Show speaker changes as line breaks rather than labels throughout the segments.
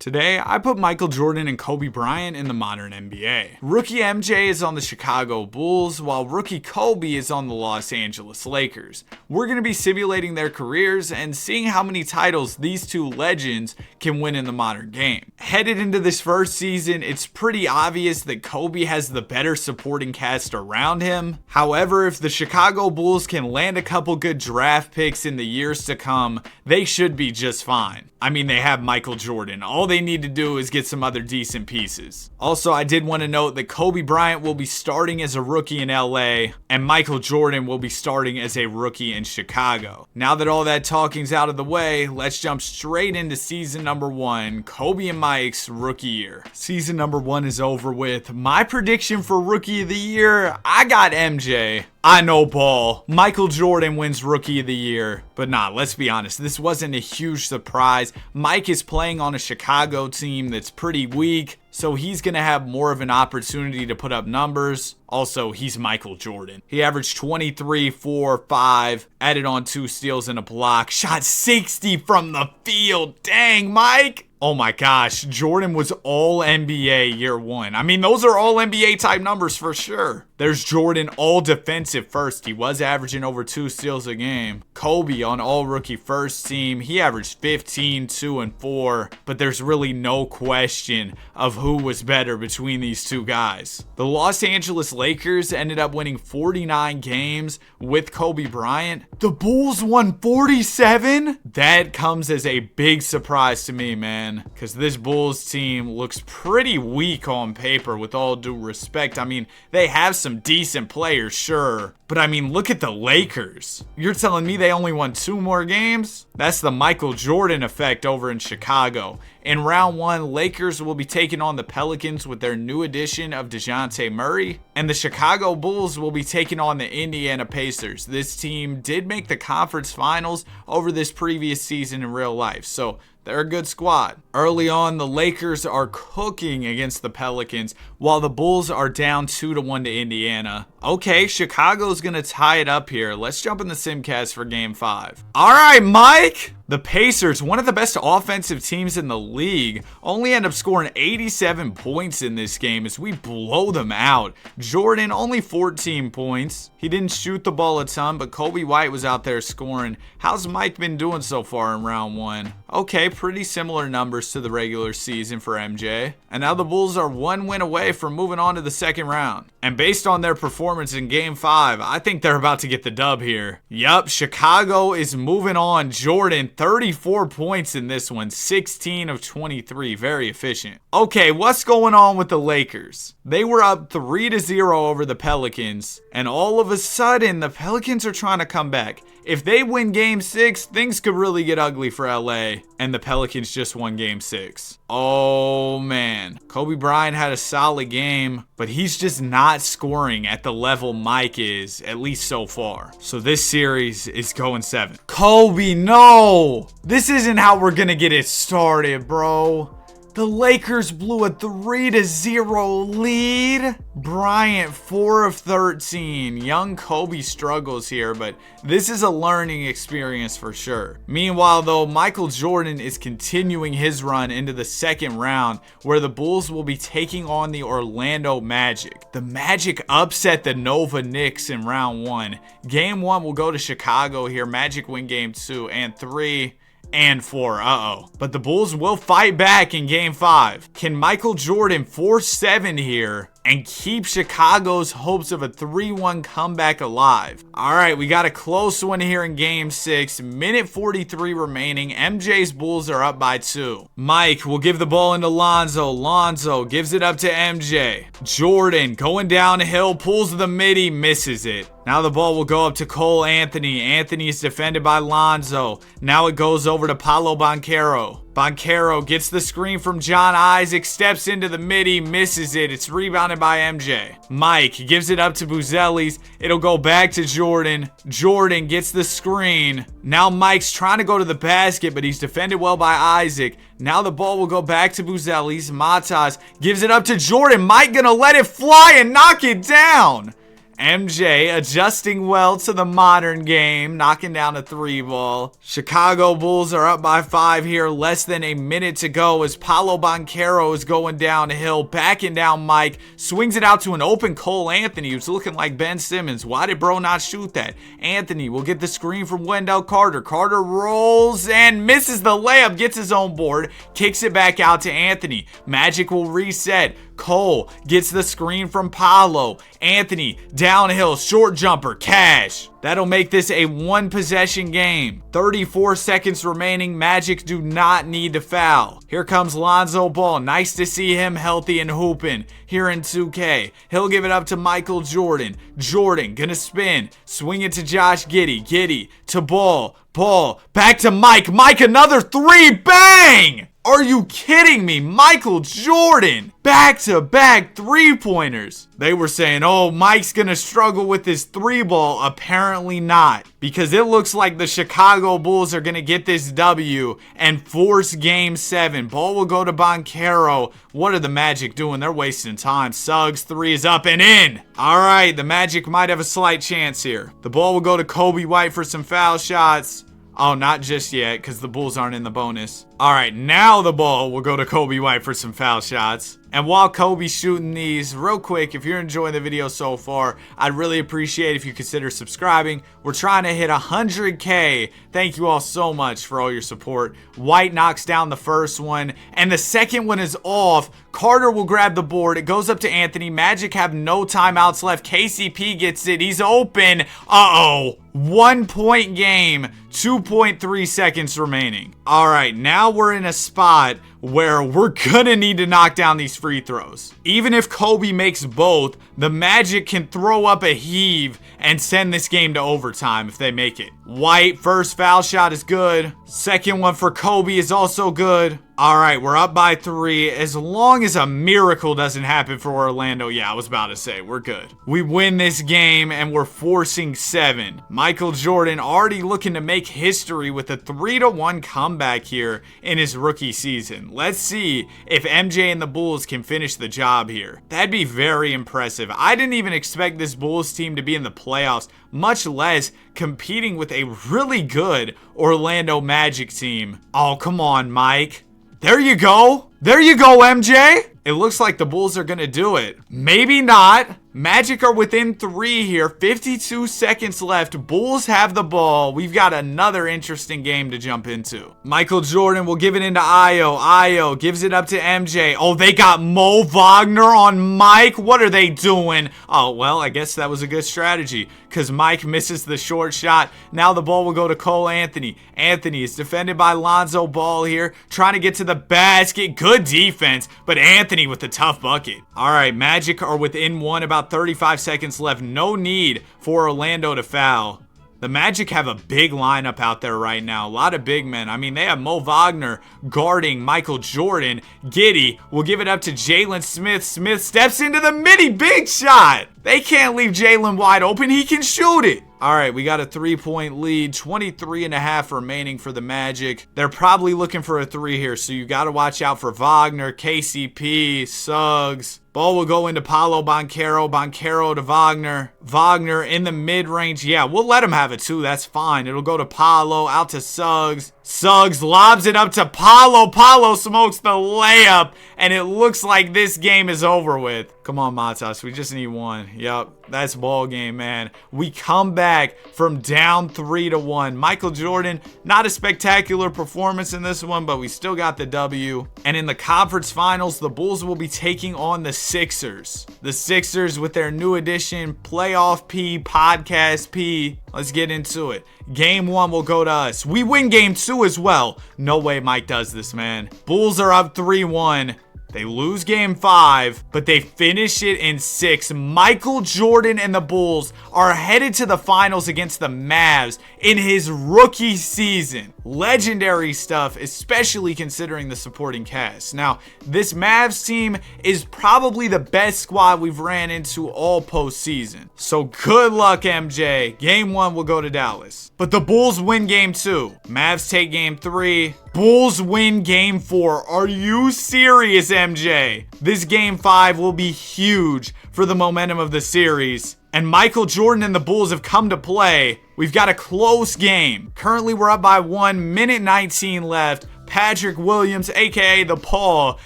Today, I put Michael Jordan and Kobe Bryant in the modern NBA. Rookie MJ is on the Chicago Bulls, while rookie Kobe is on the Los Angeles Lakers. We're going to be simulating their careers and seeing how many titles these two legends can win in the modern game. Headed into this first season, it's pretty obvious that Kobe has the better supporting cast around him. However, if the Chicago Bulls can land a couple good draft picks in the years to come, they should be just fine. I mean, they have Michael Jordan. All they need to do is get some other decent pieces. Also, I did want to note that Kobe Bryant will be starting as a rookie in LA, and Michael Jordan will be starting as a rookie in Chicago. Now that all that talking's out of the way, let's jump straight into season number 1, Kobe and Mike's rookie year. Season number 1 is over with. My prediction for rookie of the year, I got MJ. I know ball. Michael Jordan wins rookie of the year. But nah, let's be honest, this wasn't a huge surprise. Mike is playing on a Chicago team that's pretty weak, so he's going to have more of an opportunity to put up numbers. Also, he's Michael Jordan. He averaged 23, 4, 5, added on 2 steals and a block, shot 60 from the field. Dang, Mike. Oh my gosh, Jordan was all NBA year 1. I mean, those are all NBA type numbers for sure. There's Jordan all defensive first. He was averaging over 2 steals a game. Kobe on all rookie first team. He averaged 15, 2, and 4. But there's really no question of who was better between these two guys. The Los Angeles Lakers ended up winning 49 games with Kobe Bryant. The Bulls won 47? That comes as a big surprise to me, man. Because this Bulls team looks pretty weak on paper, with all due respect. I mean, they have some decent players, sure. But I mean, look at the Lakers. You're telling me they only won 2 more games? That's the Michael Jordan effect over in Chicago. In round 1, Lakers will be taking on the Pelicans with their new addition of DeJounte Murray. And the Chicago Bulls will be taking on the Indiana Pacers. This team did make the conference finals over this previous season in real life, so they're a good squad. Early on, the Lakers are cooking against the Pelicans, while the Bulls are down 2-1 to Indiana. Okay, Chicago's gonna tie it up here. Let's jump in the Simcast for Game 5. All right, Mike! The Pacers, one of the best offensive teams in the league, only end up scoring 87 points in this game as we blow them out. Jordan, only 14 points. He didn't shoot the ball a ton, but Kobe White was out there scoring. How's Mike been doing so far in round 1? Okay, pretty similar numbers to the regular season for MJ. And now the Bulls are 1 win away from moving on to the second round. And based on their performance in Game 5, I think they're about to get the dub here. Yup, Chicago is moving on. Jordan, 34 points in this one, 16 of 23, very efficient. Okay, what's going on with the Lakers? They were up 3-0 over the Pelicans, and all of a sudden, the Pelicans are trying to come back. If they win Game 6, things could really get ugly for LA, and the Pelicans just won Game 6. Oh man, Kobe Bryant had a solid game, but he's just not scoring at the level Mike is, at least so far. So this series is going 7. Kobe, no! This isn't how we're gonna get it started, bro. The Lakers blew a 3-0 lead. Bryant, 4 of 13. Young Kobe struggles here, but this is a learning experience for sure. Meanwhile, though, Michael Jordan is continuing his run into the second round, where the Bulls will be taking on the Orlando Magic. The Magic upset the Nova Knicks in round 1. Game 1 will go to Chicago here. Magic win game 2 and 3. And 4, But the Bulls will fight back in Game 5. Can Michael Jordan force 7 here and keep Chicago's hopes of a 3-1 comeback alive? All right, we got a close one here in Game 6. Minute 43 remaining. MJ's Bulls are up by 2. Mike will give the ball into Lonzo. Lonzo gives it up to MJ. Jordan going downhill, pulls the midi, misses it. Now the ball will go up to Cole Anthony. Anthony is defended by Lonzo. Now it goes over to Paolo Banchero. Banchero gets the screen from John Isaac, steps into the midi, misses it. It's rebounded by MJ. Mike gives it up to Buzelis. It'll go back to Jordan. Jordan gets the screen. Now Mike's trying to go to the basket, but he's defended well by Isaac. Now the ball will go back to Buzelis. Matas gives it up to Jordan. Mike gonna let it fly and knock it down. MJ adjusting well to the modern game, knocking down a 3-ball. Chicago Bulls are up by 5 here, less than a minute to go as Paolo Banchero is going downhill, backing down Mike, swings it out to an open Cole Anthony, who's looking like Ben Simmons. Why did bro not shoot that? Anthony will get the screen from Wendell Carter. Carter rolls and misses the layup, gets his own board, kicks it back out to Anthony. Magic will reset. Cole gets the screen from Paolo. Anthony downhill, short jumper, cash. That'll make this a 1-possession game. 34 seconds remaining. Magic do not need to foul. Here comes Lonzo Ball. Nice to see him healthy and hooping here in 2K. He'll give it up to Michael Jordan. Jordan gonna spin. Swing it to Josh Giddey. Giddey to Ball. Ball back to Mike. Mike, another 3. Bang! Are you kidding me? Michael Jordan, back-to-back 3-pointers. They were saying, oh, Mike's gonna struggle with his 3-ball. Apparently not, because it looks like the Chicago Bulls are gonna get this W and force Game 7. Ball will go to Banchero. What are the Magic doing? They're wasting time. Suggs 3 is up and in. All right, the Magic might have a slight chance here. The ball will go to Kobe White for some foul shots. Oh, not just yet, because the Bulls aren't in the bonus. All right, now the ball will go to Kobe White for some foul shots. And while Kobe's shooting these, real quick, if you're enjoying the video so far, I'd really appreciate if you consider subscribing. We're trying to hit 100K. Thank you all so much for all your support. White knocks down the first one, and the second one is off. Carter will grab the board. It goes up to Anthony. Magic have no timeouts left. KCP gets it. He's open. Uh-oh. 1-point game. 2.3 seconds remaining. All right, now we're in a spot where we're gonna need to knock down these free throws. Even if Kobe makes both, the Magic can throw up a heave and send this game to overtime if they make it. White, first foul shot is good. Second one for Kobe is also good. All right, we're up by 3. As long as a miracle doesn't happen for Orlando, yeah, I was about to say, we're good. We win this game and we're forcing 7. Michael Jordan already looking to make history with a 3-1 comeback here in his rookie season. Let's see if MJ and the Bulls can finish the job here. That'd be very impressive. I didn't even expect this Bulls team to be in the playoffs, much less competing with a really good Orlando Magic team. Oh, come on, Mike. There you go. There you go, MJ. It looks like the Bulls are going to do it. Maybe not. Magic are within 3 here. 52 seconds left. Bulls have the ball. We've got another interesting game to jump into. Michael Jordan will give it into Io. Io gives it up to MJ. Oh, they got Mo Wagner on Mike. What are they doing? Oh, well, I guess that was a good strategy because Mike misses the short shot. Now the ball will go to Cole Anthony. Anthony is defended by Lonzo Ball here, trying to get to the basket. Good defense, but Anthony with the tough bucket. All right, Magic are within 1, about 35 seconds left. No need for Orlando to foul. The Magic have a big lineup out there right now. A lot of big men. I mean, they have Mo Wagner guarding Michael Jordan. Giddey will give it up to Jalen Smith. Smith steps into the mini big shot. They can't leave Jalen wide open. He can shoot it. All right, we got a 3-point lead. 23.5 remaining for the Magic. They're probably looking for a 3 here, so you got to watch out for Wagner, KCP, Suggs. Ball will go into Paolo Banchero. Banchero to Wagner. Wagner in the mid-range. Yeah, we'll let him have it too. That's fine. It'll go to Paolo, out to Suggs. Suggs lobs it up to Paolo. Paolo smokes the layup, and it looks like this game is over with. Come on, Matas. We just need 1. Yup, that's ball game, man. We come back from down 3-1. Michael Jordan, not a spectacular performance in this one, but we still got the W. And in the conference finals, the Bulls will be taking on the Sixers. The Sixers with their new edition, Playoff P, Podcast P. Let's get into it. Game 1 will go to us. We win game 2 as well. No way Mike does this, man. Bulls are up 3-1. They lose game 5, but they finish it in 6. Michael Jordan and the Bulls are headed to the finals against the Mavs in his rookie season. Legendary stuff, especially considering the supporting cast. Now, this Mavs team is probably the best squad we've ran into all postseason. So good luck, MJ. Game 1 will go to Dallas. But the Bulls win game 2. Mavs take game 3. Bulls win game 4. Are you serious, MJ? This game 5 will be huge for the momentum of the series. And Michael Jordan and the Bulls have come to play. We've got a close game. Currently, we're up by 1 minute 19 left. Patrick Williams, aka the Paul,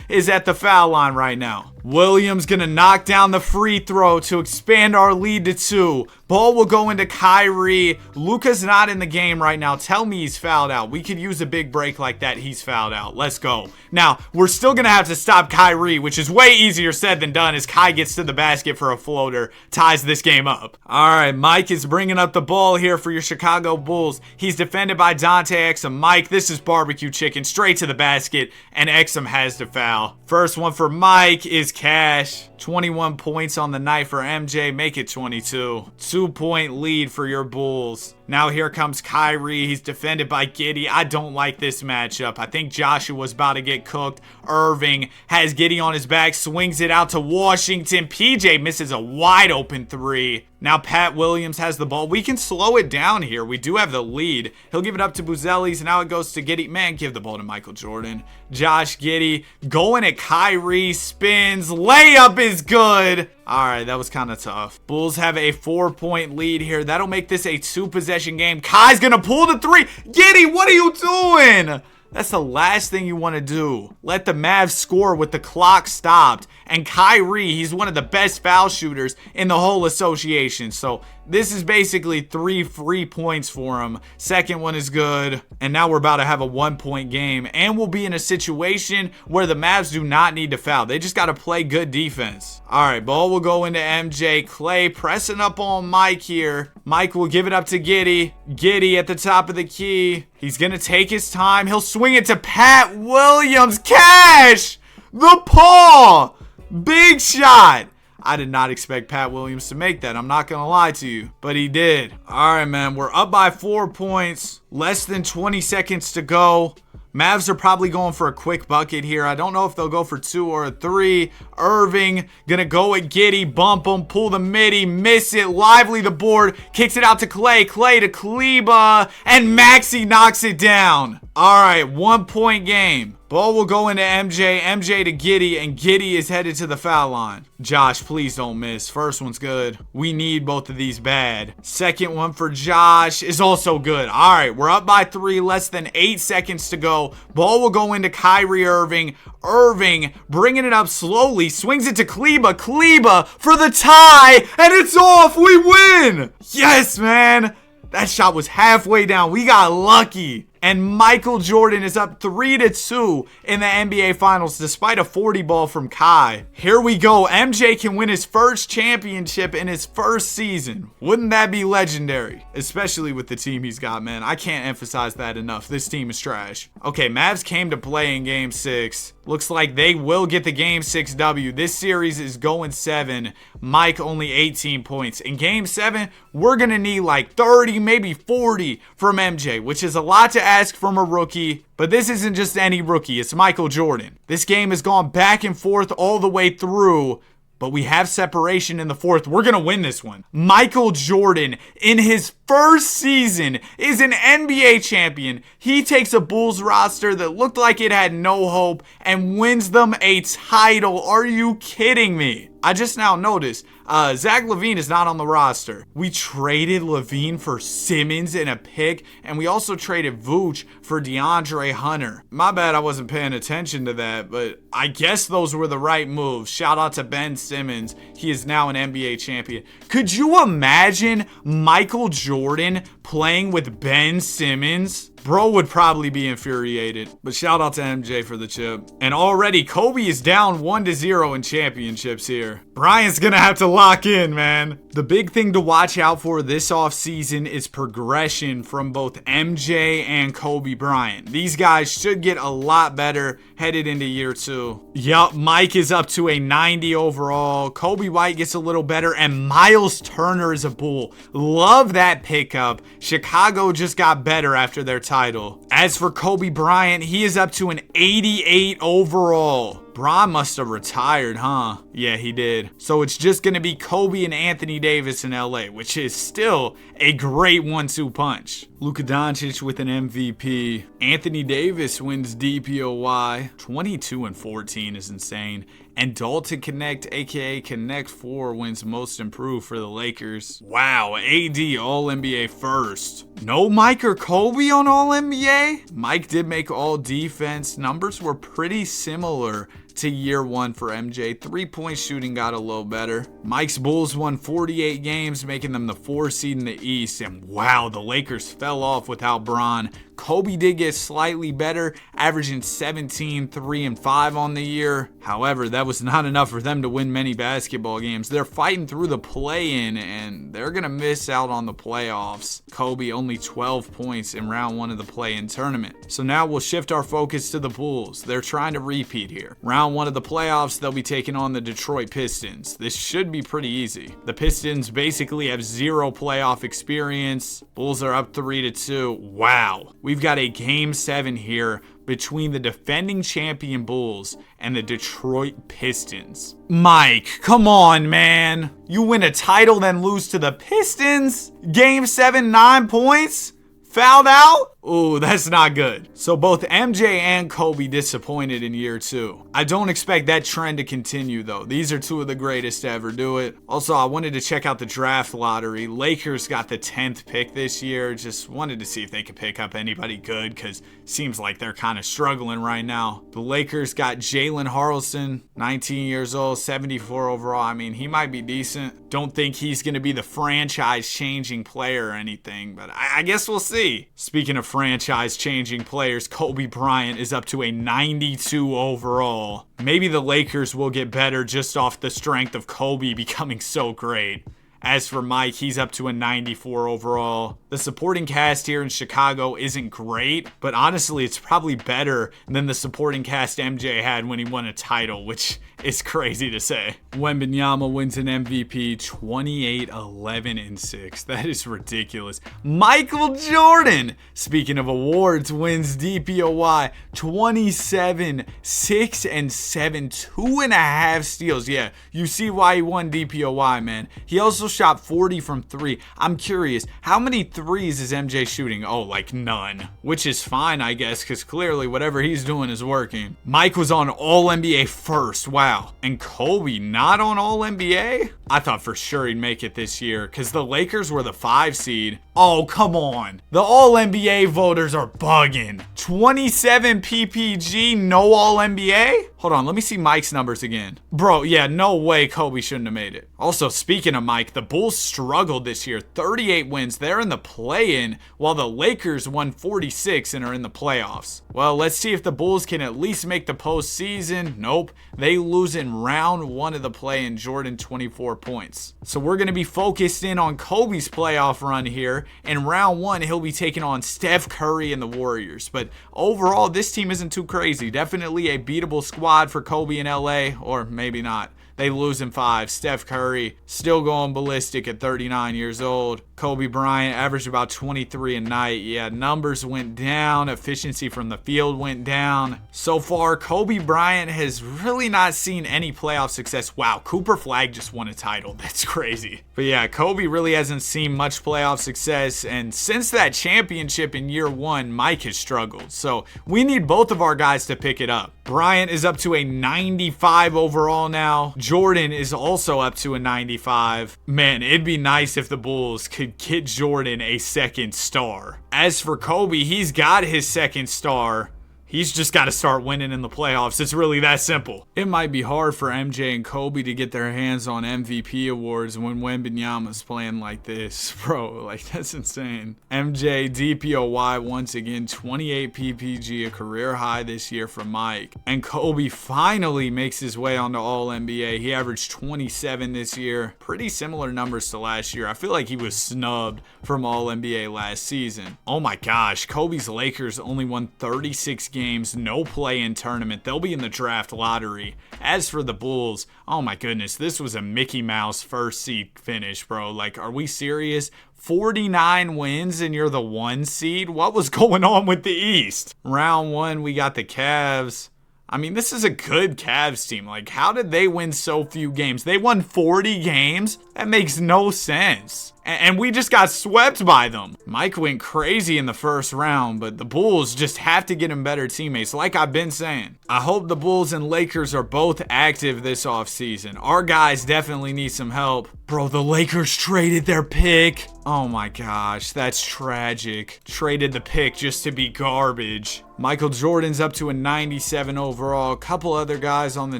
is at the foul line right now. Williams gonna knock down the free throw to expand our lead to 2. Ball will go into Kyrie. Luka's not in the game right now. Tell me he's fouled out. We could use a big break like that. He's fouled out. Let's go. Now, we're still gonna have to stop Kyrie, which is way easier said than done as Kai gets to the basket for a floater, ties this game up. All right, Mike is bringing up the ball here for your Chicago Bulls. He's defended by Dante Exum. Mike, this is barbecue chicken, straight to the basket, and Exum has to foul. First one for Mike is cash. 21 points on the night for MJ. Make it 22. 2-point lead for your Bulls. Now here comes Kyrie. He's defended by Giddey. I don't like this matchup. I think Joshua's about to get cooked. Irving has Giddey on his back. Swings it out to Washington. PJ misses a wide open 3. Now Pat Williams has the ball. We can slow it down here. We do have the lead. He'll give it up to Buzelis. Now it goes to Giddey. Man, give the ball to Michael Jordan. Josh Giddey going at Kyrie. Spins. Layup is good. All right, that was kind of tough. Bulls have a 4-point lead here. That'll make this a 2-possession game. Kai's going to pull the 3. Giddey, what are you doing? That's the last thing you want to do. Let the Mavs score with the clock stopped. And Kyrie, he's one of the best foul shooters in the whole association. So this is basically 3 free points for him. Second one is good. And now we're about to have a 1-point game. And we'll be in a situation where the Mavs do not need to foul. They just got to play good defense. All right, ball will go into MJ. Clay pressing up on Mike here. Mike will give it up to Giddey. Giddey at the top of the key. He's going to take his time. He'll swing it to Pat Williams. Cash! The Paul! Big shot. I did not expect Pat Williams to make that. I'm not going to lie to you, but he did. All right, man. We're up by 4 points. Less than 20 seconds to go. Mavs are probably going for a quick bucket here. I don't know if they'll go for 2 or a 3. Irving gonna go at Giddey, bump him, pull the midi, miss it. Lively the board, kicks it out to Clay. Clay to Kleba, and Maxey knocks it down. All right, 1-point game. Ball will go into MJ. MJ to Giddey, and Giddey is headed to the foul line. Josh, please don't miss. First one's good. We need both of these bad. Second one for Josh is also good. All right, we're up by 3. Less than 8 seconds to go. Ball will go into Kyrie Irving. Irving bringing it up slowly. Swings it to Kleba. Kleba for the tie, and it's off. We win. Yes, man. That shot was halfway down. We got lucky. And Michael Jordan is up 3-2 in the NBA Finals despite a 40 ball from Kai. Here we go. MJ can win his first championship in his first season. Wouldn't that be legendary? Especially with the team he's got, man. I can't emphasize that enough. This team is trash. Okay, Mavs came to play in Game 6. Looks like they will get the Game 6 W. This series is going 7. Mike only 18 points. In Game 7, we're going to need like 30, maybe 40 from MJ, which is a lot to ask from a rookie. But this isn't just any rookie. It's Michael Jordan. This game has gone back and forth all the way through. But we have separation in the 4th. We're going to win this one. Michael Jordan, in his first season, is an NBA champion. He takes a Bulls roster that looked like it had no hope and wins them a title. Are you kidding me? I just now noticed Zach LaVine is not on the roster. We traded LaVine for Simmons in a pick, and we also traded Vooch for DeAndre Hunter. My bad I wasn't paying attention to that, but I guess those were the right moves. Shout out to Ben Simmons. He is now an NBA champion. Could you imagine Michael Jordan playing with Ben Simmons? Bro would probably be infuriated. But shout out to MJ for the chip. And already Kobe is down 1-0 in championships here. Bryant's gonna have to lock in, man. The big thing to watch out for this offseason is progression from both MJ and Kobe Bryant. These guys should get a lot better headed into year 2. Yup, Mike is up to a 90 overall. Kobe White gets a little better, and Miles Turner is a Bull. Love that pickup. Chicago just got better after their title. As for Kobe Bryant, he is up to an 88 overall. Bron must have retired, huh? Yeah, he did. So it's just going to be Kobe and Anthony Davis in LA, which is still a great 1-2 punch. Luka Doncic with an MVP. Anthony Davis wins DPOY. 22-14 is insane. And Dalton Connect, aka Connect 4, wins Most Improved for the Lakers. Wow, AD All-NBA first. No Mike or Kobe on All-NBA? Mike did make All-Defense. Numbers were pretty similar to year one for MJ. 3-point shooting got a little better. Mike's Bulls won 48 games, making them the 4 seed in the East. And wow, the Lakers fell off without Bron. Kobe did get slightly better, averaging 17, 3, and 5 on the year. However, that was not enough for them to win many basketball games. They're fighting through the play-in, and they're going to miss out on the playoffs. Kobe only 12 points in round 1 of the play-in tournament. So now we'll shift our focus to the Bulls. They're trying to repeat here. Round 1 of the playoffs, they'll be taking on the Detroit Pistons. This should be pretty easy. The Pistons basically have 0 playoff experience. Bulls are up 3-2. Wow. We've got a Game 7 here between the defending champion Bulls and the Detroit Pistons. Mike, come on, man. You win a title, then lose to the Pistons? Game 7, 9 points? Fouled out? Ooh, that's not good. So both MJ and Kobe disappointed in year 2. I don't expect that trend to continue though. These are 2 of the greatest to ever do it. Also, I wanted to check out the draft lottery. Lakers got the 10th pick this year. Just wanted to see if they could pick up anybody good because seems like they're kind of struggling right now. The Lakers got Jalen Harrelson, 19 years old, 74 overall. I mean, he might be decent. Don't think he's going to be the franchise-changing player or anything, but I guess we'll see. Speaking of franchise-changing players, Kobe Bryant is up to a 92 overall. Maybe the Lakers will get better just off the strength of Kobe becoming so great. As for Mike, he's up to a 94 overall. The supporting cast here in Chicago isn't great, but honestly, it's probably better than the supporting cast MJ had when he won a title, which is crazy to say. Wembanyama wins an MVP, 28, 11, and 6. That is ridiculous. Michael Jordan, speaking of awards, wins DPOY, 27, 6, and 7, 2.5 steals. Yeah, you see why he won DPOY, man. He also shot 40 from 3. I'm curious, how many threes is MJ shooting? Oh, like none. Which is fine, I guess, because clearly whatever he's doing is working. Mike was on All-NBA first. Wow. And Kobe not on All-NBA? I thought for sure he'd make it this year because the Lakers were the 5 seed. Oh, come on. The All-NBA voters are bugging. 27 PPG, no All-NBA? Hold on, let me see Mike's numbers again. Bro, yeah, no way Kobe shouldn't have made it. Also, speaking of Mike, the Bulls struggled this year. 38 wins. They're in the play-in, while the Lakers won 46 and are in the playoffs. Well, let's see if the Bulls can at least make the postseason. Nope. They lose in round 1 of the play-in. Jordan, 24 points. So we're going to be focused in on Kobe's playoff run here. In round 1, he'll be taking on Steph Curry and the Warriors. But overall, this team isn't too crazy. Definitely a beatable squad for Kobe in LA, or maybe not. They lose in 5. Steph Curry still going ballistic at 39 years old. Kobe Bryant averaged about 23 a night. Yeah, numbers went down. Efficiency from the field went down. So far, Kobe Bryant has really not seen any playoff success. Wow, Cooper Flagg just won a title. That's crazy. But yeah, Kobe really hasn't seen much playoff success. And since that championship in year 1, Mike has struggled. So we need both of our guys to pick it up. Bryant is up to a 95 overall now. Jordan is also up to a 95. Man, it'd be nice if the Bulls could get Jordan a second star. As for Kobe, he's got his second star. He's just got to start winning in the playoffs. It's really that simple. It might be hard for MJ and Kobe to get their hands on MVP awards when Wembanyama's playing like this. Bro, like that's insane. MJ DPOY once again, 28 PPG, a career high this year for Mike. And Kobe finally makes his way onto All-NBA. He averaged 27 this year. Pretty similar numbers to last year. I feel like he was snubbed from All-NBA last season. Oh my gosh, Kobe's Lakers only won 36 games, no play-in tournament. They'll be in the draft lottery. As for the Bulls, oh my goodness, this was a Mickey Mouse first seed finish, bro. Like, are we serious? 49 wins and you're the 1 seed? What was going on with the East? Round 1, we got the Cavs. I mean, this is a good Cavs team. Like, how did they win so few games? They won 40 games? That makes no sense. And we just got swept by them. Mike went crazy in the first round, but the Bulls just have to get him better teammates, like I've been saying. I hope the Bulls and Lakers are both active this offseason. Our guys definitely need some help. Bro, the Lakers traded their pick. Oh my gosh, that's tragic. Traded the pick just to be garbage. Michael Jordan's up to a 97 overall. A couple other guys on the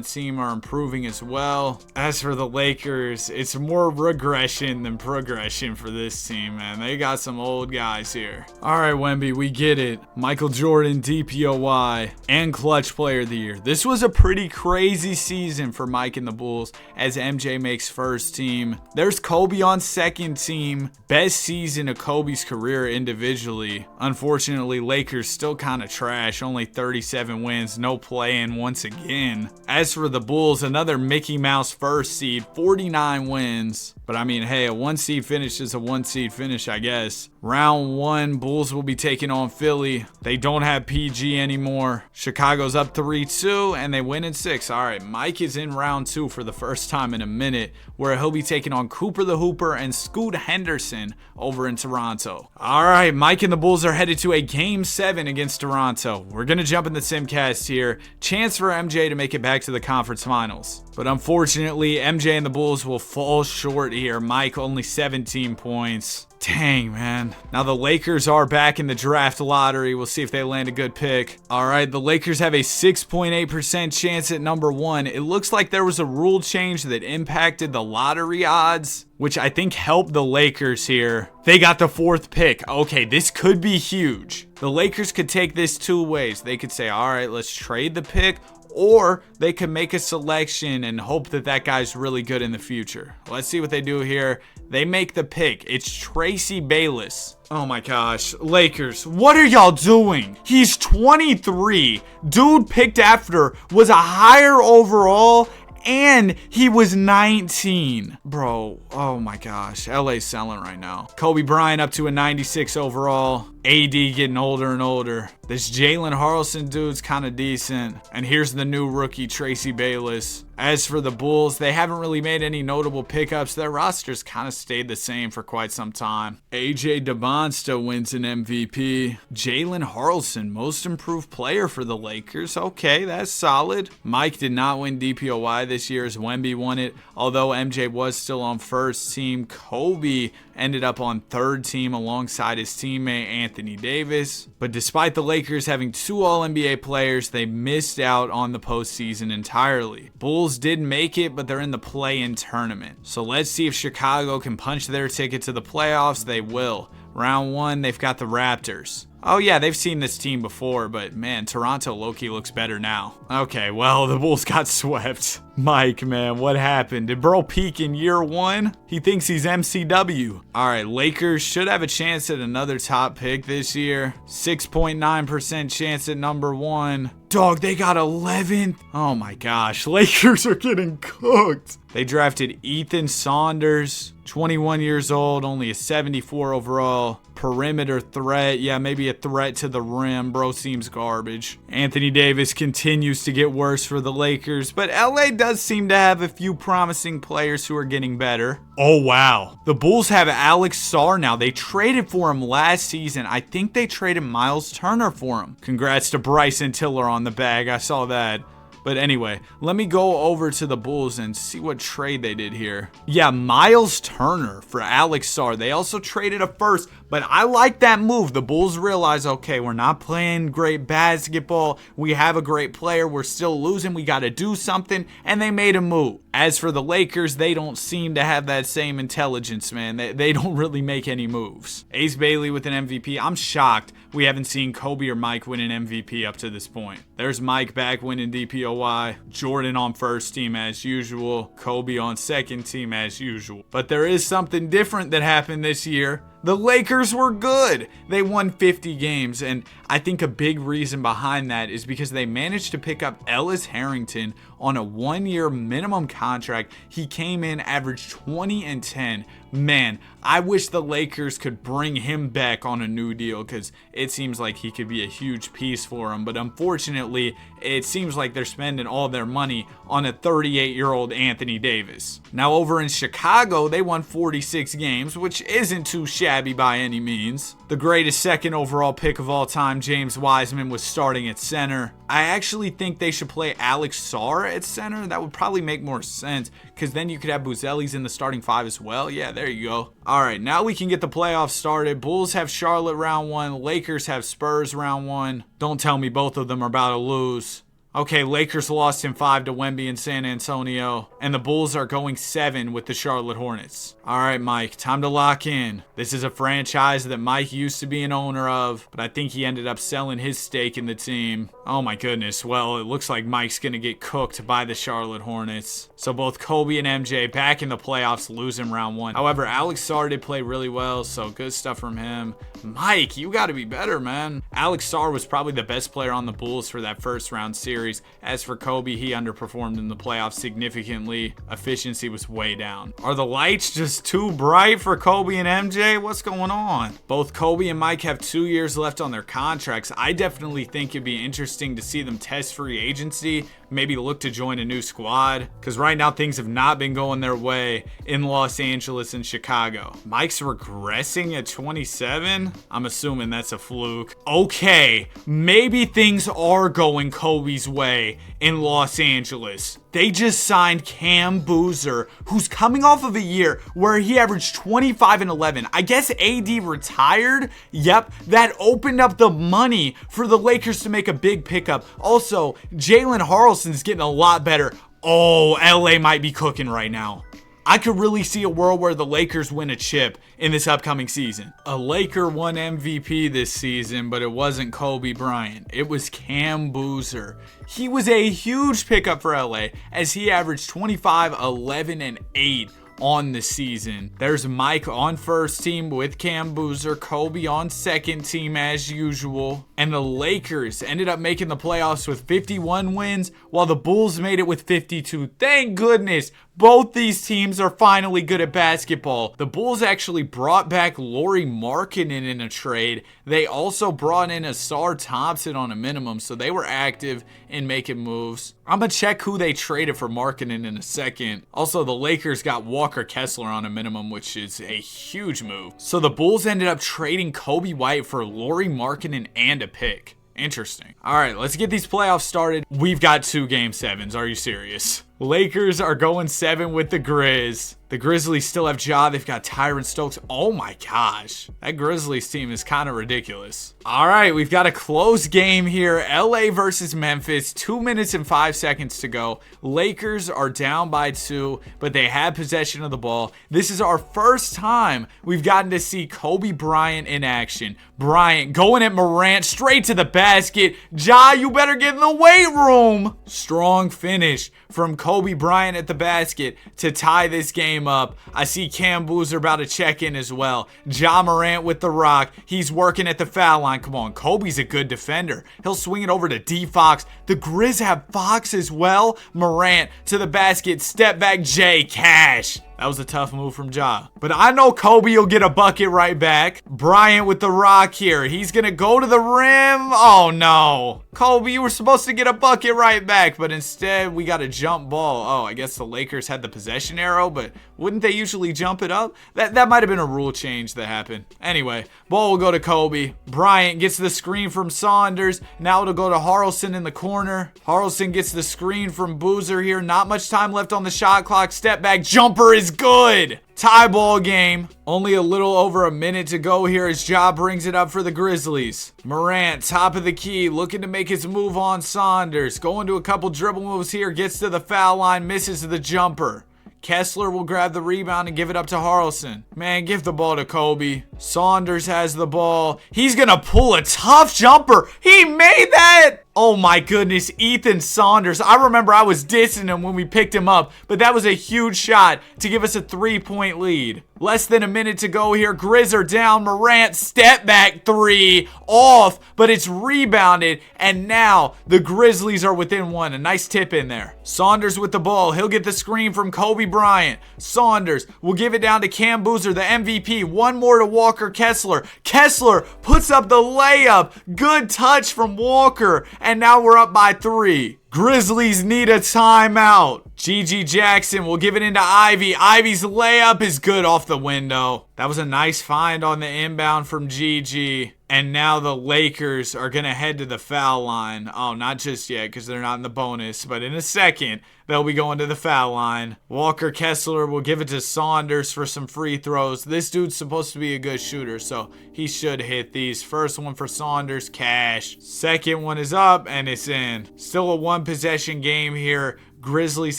team are improving as well. As for the Lakers, it's more regression than progression for this team, man. They got some old guys here. All right, Wemby, we get it. Michael Jordan, DPOY, and Clutch Player of the Year. This was a pretty crazy season for Mike and the Bulls as MJ makes first team. There's Kobe on second team. Best season of Kobe's career individually. Unfortunately, Lakers still kind of trash. Only 37 wins, no play-in once again. As for the Bulls, another Mickey Mouse first seed, 49 wins. But I mean, hey, a 1 seed finish is a 1 seed finish, I guess. Round 1, Bulls will be taking on Philly. They don't have PG anymore. Chicago's up 3-2, and they win in 6. All right, Mike is in round 2 for the first time in a minute, where he'll be taking on Cooper the Hooper and Scoot Henderson over in Toronto. All right, Mike and the Bulls are headed to a Game 7 against Toronto. We're going to jump in the Simcast here. Chance for MJ to make it back to the conference finals. But unfortunately, MJ and the Bulls will fall short here. Mike only 17 points. Dang, man. Now the Lakers are back in the draft lottery. We'll see if they land a good pick. All right, the Lakers have a 6.8% chance at number 1. It looks like there was a rule change that impacted the lottery odds, which I think helped the Lakers here. They got the 4th pick. Okay, this could be huge. The Lakers could take this 2 ways. They could say, all right, let's trade the pick, or they could make a selection and hope that that guy's really good in the future. Let's see what they do here. They make the pick. It's Tracy Bayless. Oh my gosh. Lakers, what are y'all doing? He's 23. Dude picked after was a higher overall, and he was 19. Bro, oh my gosh. LA's selling right now. Kobe Bryant up to a 96 overall. AD getting older and older. This Jalen Harrelson dude's kind of decent. And here's the new rookie, Tracy Bayless. As for the Bulls, they haven't really made any notable pickups. Their roster's kind of stayed the same for quite some time. AJ DeBonsta wins an MVP. Jalen Harrelson, most improved player for the Lakers. Okay, that's solid. Mike did not win DPOY this year as Wemby won it. Although MJ was still on first team, Kobe ended up on third team alongside his teammate Anthony Davis. But despite the Lakers having 2 All-NBA players, they missed out on the postseason entirely. Bulls did make it, but they're in the play-in tournament. So let's see if Chicago can punch their ticket to the playoffs. They will. Round 1, they've got the Raptors. Oh yeah, they've seen this team before, but man, Toronto low-key looks better now. Okay, well, the Bulls got swept. Mike, man, what happened? Did bro peak in year 1? He thinks he's MCW. All right, Lakers should have a chance at another top pick this year. 6.9% chance at number 1. Dog, they got 11th. Oh my gosh, Lakers are getting cooked. They drafted Ethan Saunders, 21 years old, only a 74 overall. Perimeter threat. Yeah, maybe a threat to the rim. Bro seems garbage. Anthony Davis continues to get worse for the Lakers, but LA does seem to have a few promising players who are getting better. Oh, wow. The Bulls have Alex Sarr now. They traded for him last season. I think they traded Miles Turner for him. Congrats to Bryson Tiller on the bag. I saw that. But anyway, let me go over to the Bulls and see what trade they did here. Yeah, Miles Turner for Alex Sarr. They also traded a first, but I like that move. The Bulls realize, okay, we're not playing great basketball. We have a great player. We're still losing. We got to do something. And they made a move. As for the Lakers, they don't seem to have that same intelligence, man. They don't really make any moves. Ace Bailey with an MVP. I'm shocked we haven't seen Kobe or Mike win an MVP up to this point. There's Mike back winning DPOY. Jordan on first team as usual. Kobe on second team as usual. But there is something different that happened this year. The Lakers were good. They won 50 games, and I think a big reason behind that is because they managed to pick up Ellis Harrington on a 1-year minimum contract. He came in, averaged 20 and 10, Man, I wish the Lakers could bring him back on a new deal because it seems like he could be a huge piece for him. But unfortunately, it seems like they're spending all their money on a 38-year-old Anthony Davis. Now over in Chicago, they won 46 games, which isn't too shabby by any means. The greatest second overall pick of all time, James Wiseman, was starting at center. I actually think they should play Alex Sarr at center. That would probably make more sense because then you could have Buzelis in the starting five as well. Yeah, there you go. All right, now we can get the playoffs started. Bulls have Charlotte round 1. Lakers have Spurs round 1. Don't tell me both of them are about to lose. Okay, Lakers lost in 5 to Wemby in San Antonio, and the Bulls are going 7 with the Charlotte Hornets. All right, Mike, time to lock in. This is a franchise that Mike used to be an owner of, but I think he ended up selling his stake in the team. Oh my goodness, well, it looks like Mike's gonna get cooked by the Charlotte Hornets. So both Kobe and MJ back in the playoffs, losing round 1. However, Alex Sarr did play really well, so good stuff from him. Mike, you gotta be better, man. Alex Sarr was probably the best player on the Bulls for that first round series. As for Kobe, he underperformed in the playoffs significantly. Efficiency was way down. Are the lights just too bright for Kobe and MJ? What's going on? Both Kobe and Mike have 2 years left on their contracts. I definitely think it'd be interesting to see them test free agency, maybe look to join a new squad, because right now things have not been going their way in Los Angeles and Chicago. Mike's regressing at 27? I'm assuming that's a fluke. Okay, maybe things are going Kobe's way in Los Angeles. They just signed Cam Boozer, who's coming off of a year where he averaged 25 and 11. I guess AD retired. Yep, that opened up the money for the Lakers to make a big pickup. Also, Jalen Harrelson's getting a lot better. Oh, LA might be cooking right now. I could really see a world where the Lakers win a chip in this upcoming season. A Laker won MVP this season, but it wasn't Kobe Bryant. It was Cam Boozer. He was a huge pickup for LA as he averaged 25, 11, and 8 on the season. There's Mike on first team with Cam Boozer, Kobe on second team as usual, and the Lakers ended up making the playoffs with 51 wins while the Bulls made it with 52. Thank goodness both these teams are finally good at basketball. The Bulls actually brought back Lauri Markkanen in a trade. They also brought in Asar Thompson on a minimum, so they were active in making moves. I'm gonna check who they traded for Markkanen in a second. Also, the Lakers got Walker Kessler on a minimum, which is a huge move. So the Bulls ended up trading Kobe White for Lauri Markkanen and a pick. Interesting. All right, let's get these playoffs started. We've got 2 Game 7s. Are you serious? Lakers are going 7 with the Grizz. The Grizzlies still have Ja. They've got Tyron Stokes. Oh my gosh. That Grizzlies team is kind of ridiculous. All right, we've got a close game here. LA versus Memphis. 2 minutes and 5 seconds to go. Lakers are down by 2, but they have possession of the ball. This is our first time we've gotten to see Kobe Bryant in action. Bryant going at Morant straight to the basket. Ja, you better get in the weight room. Strong finish from Kobe Bryant at the basket to tie this game up. I see Cam Boozer about to check in as well. Ja Morant with the rock. He's working at the foul line. Come on, Kobe's a good defender. He'll swing it over to D Fox. The Grizz have Fox as well. Morant to the basket. Step back J. Cash. That was a tough move from Ja. But I know Kobe will get a bucket right back. Bryant with the rock here. He's going to go to the rim. Oh, no. Kobe, you were supposed to get a bucket right back, but instead we got a jump ball. Oh, I guess the Lakers had the possession arrow, but wouldn't they usually jump it up? That might have been a rule change that happened. Anyway, ball will go to Kobe. Bryant gets the screen from Saunders. Now it'll go to Harrelson in the corner. Harrelson gets the screen from Boozer here. Not much time left on the shot clock. Step back jumper is good. Tie ball game. Only a little over a minute to go here as Ja brings it up for the Grizzlies. Morant, top of the key, looking to make his move on Saunders. Going to a couple dribble moves here. Gets to the foul line, misses the jumper. Kessler will grab the rebound and give it up to Harrelson. Man, give the ball to Kobe. Saunders has the ball. He's going to pull a tough jumper. He made that. Oh my goodness, Ethan Saunders. I remember I was dissing him when we picked him up, but that was a huge shot to give us a 3-point lead. Less than a minute to go here. Grizz are down. Morant, step back three, off, but it's rebounded, and now the Grizzlies are within one. A nice tip in there. Saunders with the ball. He'll get the screen from Kobe Bryant. Saunders will give it down to Cam Boozer, the MVP. One more to Walker Kessler. Kessler puts up the layup. Good touch from Walker, and now we're up by 3. Grizzlies need a timeout. G.G. Jackson will give it into Ivy. Ivy's layup is good off the window. That was a nice find on the inbound from G.G. And now the Lakers are going to head to the foul line. Oh, not just yet because they're not in the bonus, but in a second, they'll be going to the foul line. Walker Kessler will give it to Saunders for some free throws. This dude's supposed to be a good shooter, so he should hit these. First one for Saunders, cash. Second one is up, and it's in. Still a one-possession game here. Grizzlies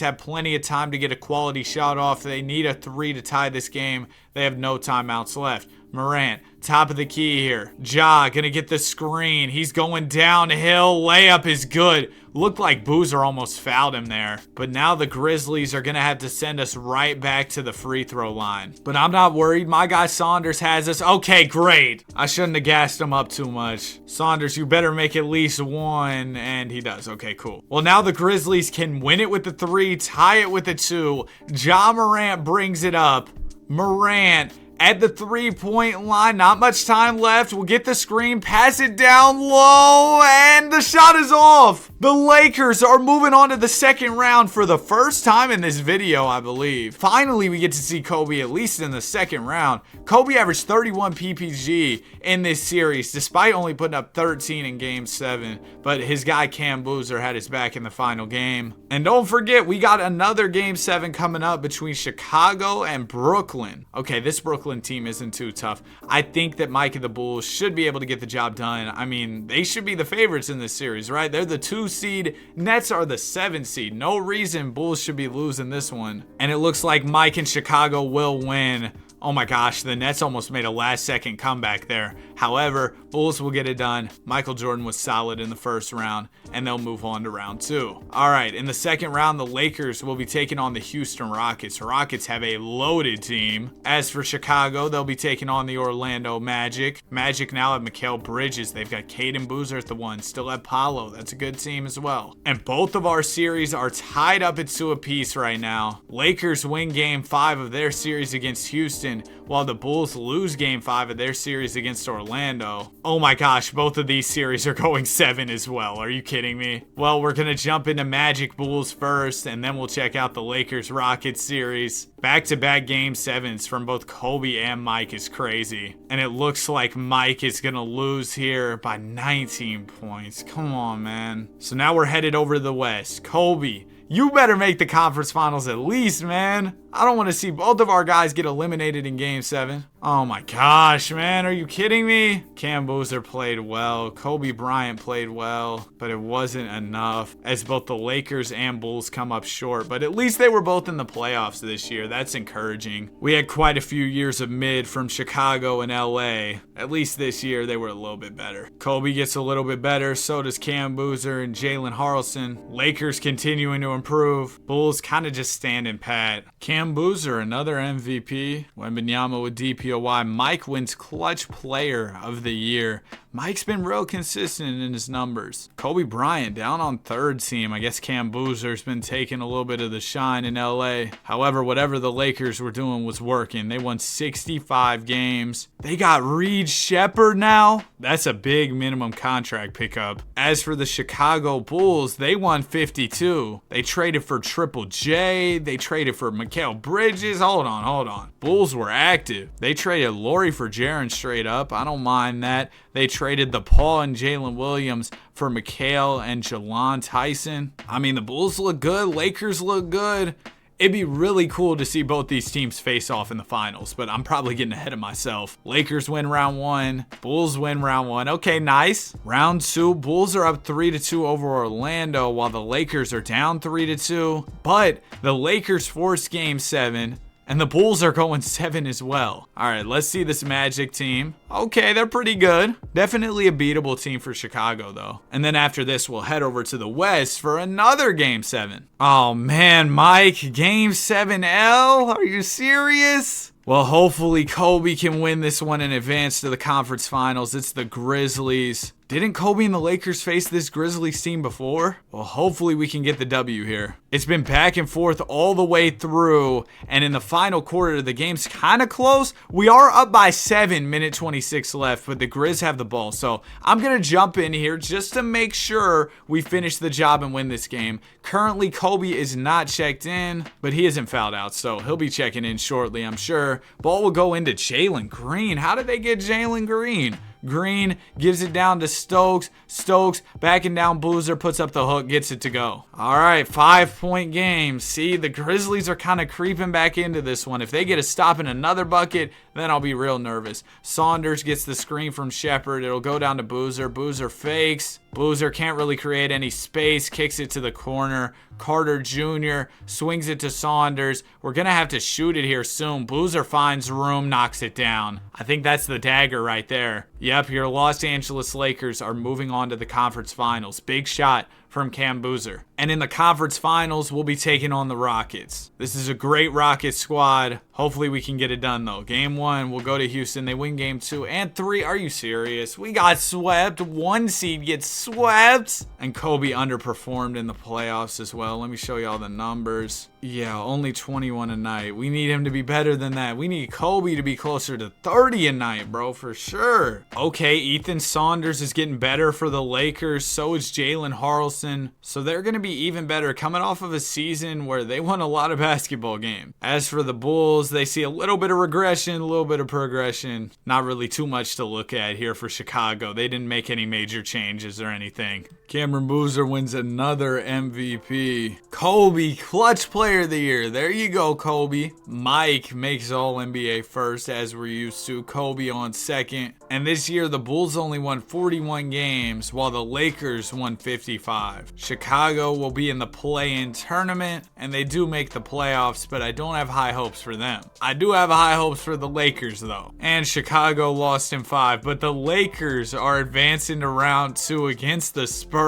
have plenty of time to get a quality shot off. They need a 3 to tie this game. They have no timeouts left. Morant, top of the key here. Ja gonna get the screen. He's going downhill. Layup is good. Looked like Boozer almost fouled him there. But now the Grizzlies are gonna have to send us right back to the free throw line. But I'm not worried. My guy Saunders has us. Okay, great. I shouldn't have gassed him up too much. Saunders, you better make at least one. And he does. Okay, cool. Well, now the Grizzlies can win it with the 3, tie it with the 2. Ja Morant brings it up. Morant at the 3-point line, not much time left. We'll get the screen, pass it down low, and the shot is off. The Lakers are moving on to the second round for the first time in this video, I believe. Finally, we get to see Kobe at least in the second round. Kobe averaged 31 PPG in this series, despite only putting up 13 in Game 7. But his guy Cam Boozer had his back in the final game. And don't forget, we got another Game 7 coming up between Chicago and Brooklyn. Okay, this Brooklyn team isn't too tough. I think that Mike and the Bulls should be able to get the job done. I mean, they should be the favorites in this series, right? They're the 2 seed. Nets are the 7 seed. No reason Bulls should be losing this one. And it looks like Mike and Chicago will win. Oh my gosh, the Nets almost made a last-second comeback there. However, Bulls will get it done. Michael Jordan was solid in the first round, and they'll move on to round 2. All right, in the second round, the Lakers will be taking on the Houston Rockets. Rockets have a loaded team. As for Chicago, they'll be taking on the Orlando Magic. Magic now have Mikal Bridges. They've got Caden Boozer at the 1. Still have Paolo. That's a good team as well. And both of our series are tied up at 2 apiece right now. Lakers win Game 5 of their series against Houston, while the Bulls lose Game 5 of their series against Orlando. Oh my gosh, both of these series are going 7 as well. Are you kidding me? Well, we're going to jump into Magic Bulls first, and then we'll check out the Lakers Rockets series. Back-to-back Game 7s from both Kobe and Mike is crazy. And it looks like Mike is going to lose here by 19 points. Come on, man. So now we're headed over to the West. Kobe, you better make the conference finals at least, man. I don't want to see both of our guys get eliminated in Game 7. Oh my gosh, man. Are you kidding me? Cam Boozer played well. Kobe Bryant played well. But it wasn't enough as both the Lakers and Bulls come up short. But at least they were both in the playoffs this year. That's encouraging. We had quite a few years of mid from Chicago and LA. At least this year they were a little bit better. Kobe gets a little bit better. So does Cam Boozer and Jalen Harrelson. Lakers continuing to improve. Bulls kind of just standing pat. Cam Boozer, another MVP. Wembanyama with DPOY. Mike wins Clutch Player of the Year. Mike's been real consistent in his numbers. Kobe Bryant down on 3rd team. I guess Cam Boozer's been taking a little bit of the shine in LA. However, whatever the Lakers were doing was working. They won 65 games. They got Reed Shepherd now. That's a big minimum contract pickup. As for the Chicago Bulls, they won 52. They traded for Triple J. They traded for Mikal Bridges. Hold on. Bulls were active. They traded Laurie for Jaren straight up. I don't mind that. They traded the Paul and Jalen Williams for Mikal and Jalan Tyson. I mean, the Bulls look good. Lakers look good. It'd be really cool to see both these teams face off in the finals, but I'm probably getting ahead of myself. Lakers win round 1. Bulls win round 1. Okay, nice. Round 2, Bulls are up 3-2 over Orlando, while the Lakers are down 3-2. But the Lakers force Game 7. And the Bulls are going 7 as well. All right, let's see this Magic team. Okay, they're pretty good. Definitely a beatable team for Chicago, though. And then after this, we'll head over to the West for another Game 7. Oh, man, Mike, Game 7L? Are you serious? Well, hopefully Kobe can win this one and advance to the conference finals. It's the Grizzlies. Didn't Kobe and the Lakers face this Grizzlies team before? Well, hopefully we can get the W here. It's been back and forth all the way through, and in the final quarter, the game's kind of close. We are up by 7, minute 26 left, but the Grizz have the ball. So I'm going to jump in here just to make sure we finish the job and win this game. Currently, Kobe is not checked in, but he isn't fouled out, so he'll be checking in shortly, I'm sure. Ball will go into Jalen Green. How did they get Jalen Green? Green gives it down to Stokes. Stokes backing down Boozer, puts up the hook, gets it to go. All right, 5-point game. See, the Grizzlies are kind of creeping back into this one. If they get a stop and another bucket, then I'll be real nervous. Saunders gets the screen from Shepard. It'll go down to Boozer. Boozer fakes. Boozer can't really create any space, kicks it to the corner. Carter Jr. swings it to Saunders. We're going to have to shoot it here soon. Boozer finds room, knocks it down. I think that's the dagger right there. Yep, your Los Angeles Lakers are moving on to the conference finals. Big shot from Cam Boozer. And in the conference finals, we'll be taking on the Rockets. This is a great Rockets squad. Hopefully we can get it done, though. Game 1, we'll go to Houston. They win Game 2 and 3. Are you serious? We got swept. 1 seed gets swept. And Kobe underperformed in the playoffs as well. Let me show you all the numbers. Yeah, only 21 a night. We need him to be better than that. We need Kobe to be closer to 30 a night, bro, for sure. Okay, Ethan Saunders is getting better for the Lakers. So is Jalen Harrelson. So they're going to be even better coming off of a season where they won a lot of basketball games. As for the Bulls, they see a little bit of regression, a little bit of progression. Not really too much to look at here for Chicago. They didn't make any major changes or anything. Cameron Boozer wins another MVP. Kobe, clutch player of the year. There you go, Kobe. Mike makes All-NBA first, as we're used to. Kobe on second. And this year, the Bulls only won 41 games, while the Lakers won 55. Chicago will be in the play-in tournament, and they do make the playoffs, but I don't have high hopes for them. I do have high hopes for the Lakers, though. And Chicago lost in 5, but the Lakers are advancing to round 2 against the Spurs